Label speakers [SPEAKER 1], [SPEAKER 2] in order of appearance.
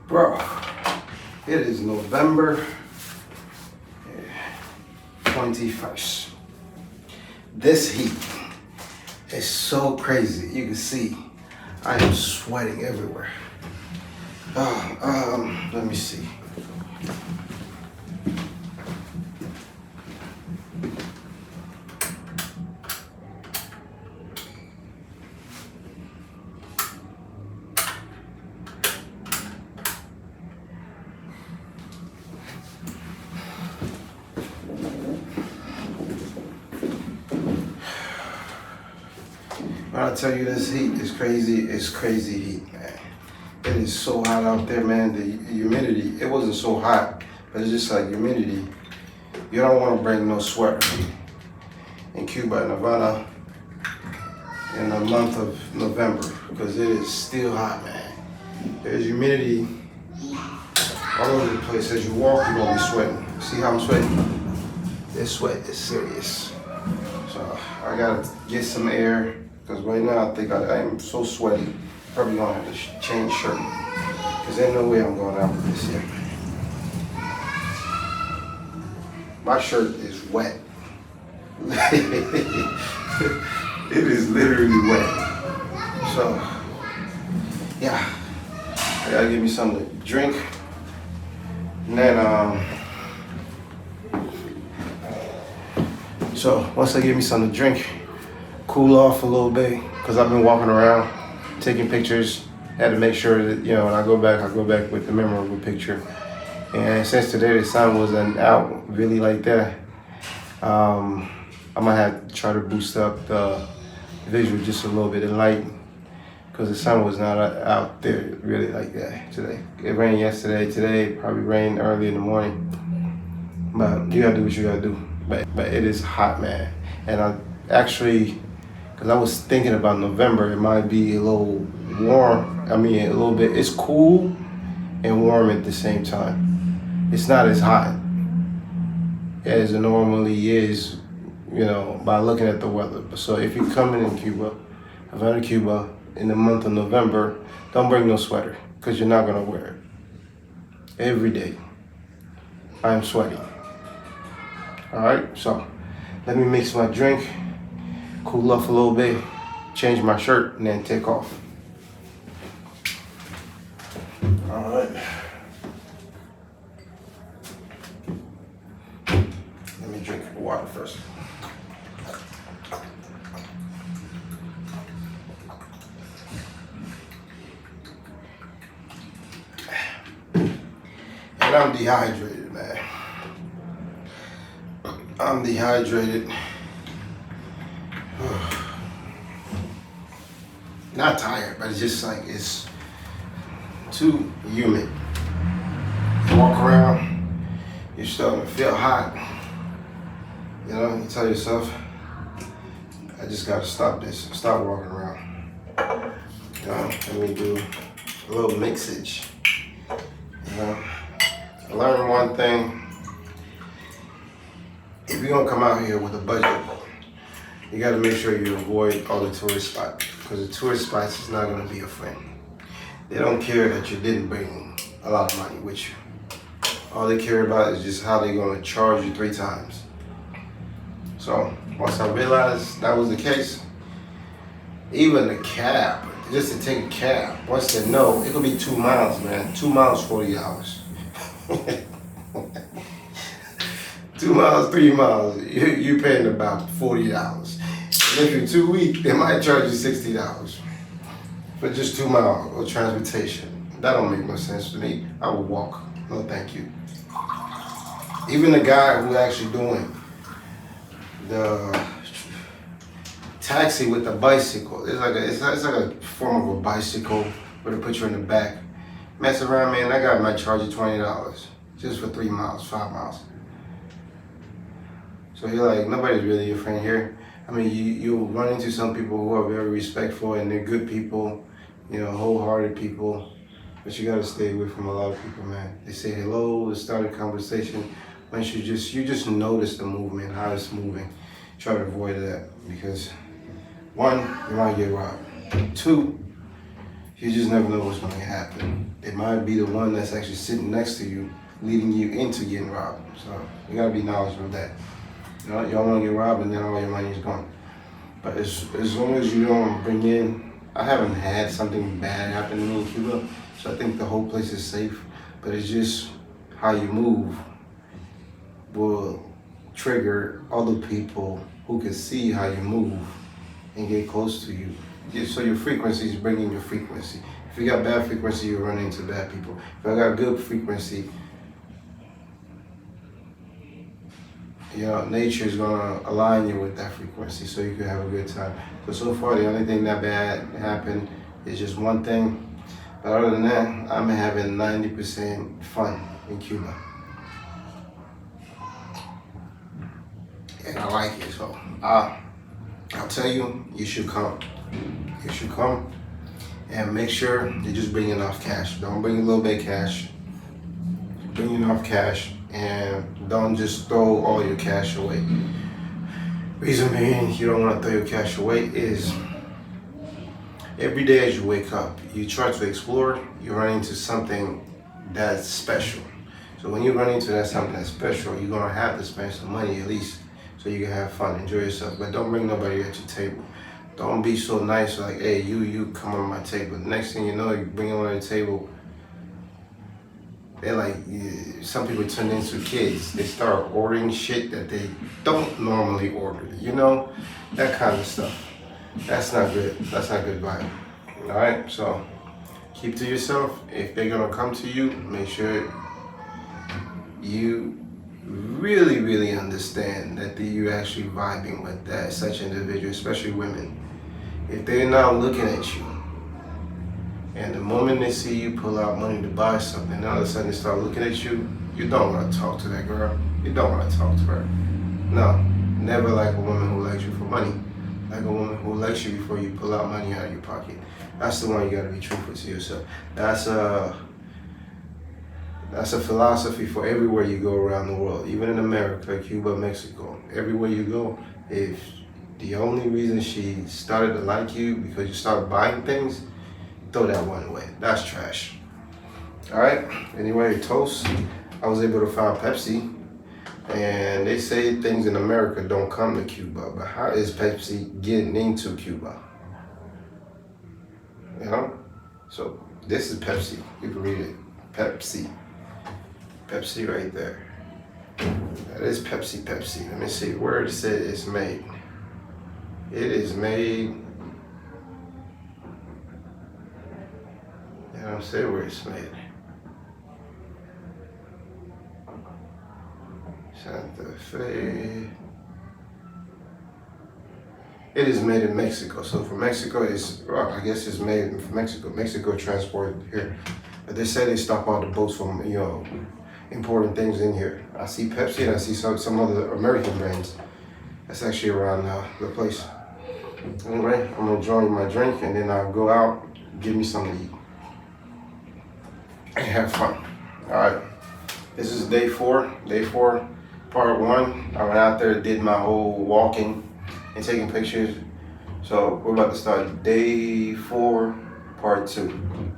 [SPEAKER 1] Bro, it is November 21st. This heat is so crazy. You can see I am sweating everywhere. Let me see. When I tell you this heat is crazy, it's crazy heat, man. It is so hot out there, man. The humidity, it wasn't so hot, but it's just like humidity. You don't want to bring no sweater in Cuba and Havana in the month of November because it is still hot, man. There's humidity all over the place. As you walk, you're gonna be sweating. See how I'm sweating? This sweat is serious. So I gotta get some air. Because right now I think I am so sweaty, probably gonna have to change shirt. Because there's no way I'm going out with this yet. My shirt is wet. It is literally wet. So, yeah, I gotta give me something to drink. And then, so once I give me something to drink, cool off a little bit because I've been walking around taking pictures. Had to make sure that, you know, when I go back with the memorable picture. And since today the sun wasn't out really like that, I'm gonna have to try to boost up the visual just a little bit in light because the sun was not out there really like that today. It rained yesterday, today probably rained early in the morning. But you gotta do what you gotta do. But it is hot, man. And I actually, because I was thinking about November, it might be a little warm. I mean, a little bit, it's cool and warm at the same time. It's not as hot as it normally is, you know, by looking at the weather. So if you're coming in Cuba, Havana, Cuba, in the month of November, don't bring no sweater because you're not gonna wear it. Every day, I'm sweating. All right, so let me mix my drink. Cool off a little bit, change my shirt, and then take off. All right. Let me drink water first. And I'm dehydrated, man. I'm dehydrated. Not tired, but it's just like it's too humid. You walk around, you're starting to feel hot. You know, you tell yourself, I just gotta stop this, stop walking around. You know, let me do a little mixage. You know, I learned one thing. If you're gonna come out here with a budget, you gotta make sure you avoid all the tourist spots because the tourist spots is not gonna be a friend. They don't care that you didn't bring a lot of money with you. All they care about is just how they're gonna charge you 3 times. So once I realized that was the case, even the cab, just to take a cab, once they know, it could be 2 miles, man. 2 miles, $40. 2 miles, 3 miles, you're paying about $40. And if you're too weak, they might charge you $60 for just 2 miles of transportation. That don't make no sense to me. I would walk. No, thank you. Even the guy who actually doing the taxi with the bicycle, it's like a form of a bicycle where they put you in the back. Mess around, man. That guy might charge you $20 just for 3 miles, 5 miles. So you're like, nobody's really your friend here. I mean, you run into some people who are very respectful and they're good people, you know, wholehearted people, but you gotta stay away from a lot of people, man. They say hello, start a conversation. Once you just notice the movement, how it's moving, try to avoid that because 1, you might get robbed. 2, You just never know what's going to happen. It might be the one that's actually sitting next to you, leading you into getting robbed. So you gotta be knowledgeable of that. You know, you don't want to get robbed and then all your money is gone. But as long as you don't bring in, I haven't had something bad happen to me in Cuba, so I think the whole place is safe. But it's just how you move will trigger other people who can see how you move and get close to you. So your frequency is bringing your frequency. If you got bad frequency, you run into bad people. If I got good frequency, nature is gonna align you with that frequency so you can have a good time. So far, the only thing that bad happened is just one thing. But other than that, I'm having 90% fun in Cuba. And I like it, so I'll tell you, you should come. You should come and make sure you just bring enough cash. Don't bring a little bit of cash. Bring enough cash and don't just throw all your cash away. Reason being you don't want to throw your cash away is every day as you wake up, you try to explore, you run into something that's special. So when you run into that something that's special, you're gonna have to spend some money at least so you can have fun, enjoy yourself. But don't bring nobody at your table. Don't be so nice like, hey, you come on my table. The next thing you know, you bring them on the table. They're like, some people turn into kids. They start ordering shit that they don't normally order. That kind of stuff. That's not good. That's not good vibe. All right, so keep to yourself. If they're gonna come to you, make sure you really, really understand that you're actually vibing with that such individual, especially women. If they're not looking at you, and the moment they see you pull out money to buy something, all of a sudden they start looking at you, you don't want to talk to that girl. You don't want to talk to her. No, never like a woman who likes you for money. Like a woman who likes you before you pull out money out of your pocket. That's the one you gotta be truthful to yourself. That's a philosophy for everywhere you go around the world, even in America, Cuba, Mexico. Everywhere you go, if the only reason she started to like you because you started buying things, throw that one away. That's trash. All right. Anyway, toast. I was able to find Pepsi, and they say things in America don't come to Cuba. But how is Pepsi getting into Cuba? So this is Pepsi. You can read it. Pepsi. Pepsi right there. That is Pepsi. Let me see where it said it's made. It is made. I don't say where it's made. Santa Fe. It is made in Mexico. So for Mexico, I guess it's made in Mexico. Mexico transported here. But they say they stop all the boats from, importing things in here. I see Pepsi and I see some other American brands. That's actually around the place. Anyway, I'm gonna enjoy my drink and then I'll go out, give me something to eat. And have fun. All right, this is day four, part one. I went out there, did my whole walking and taking pictures. So we're about to start day 4, part 2.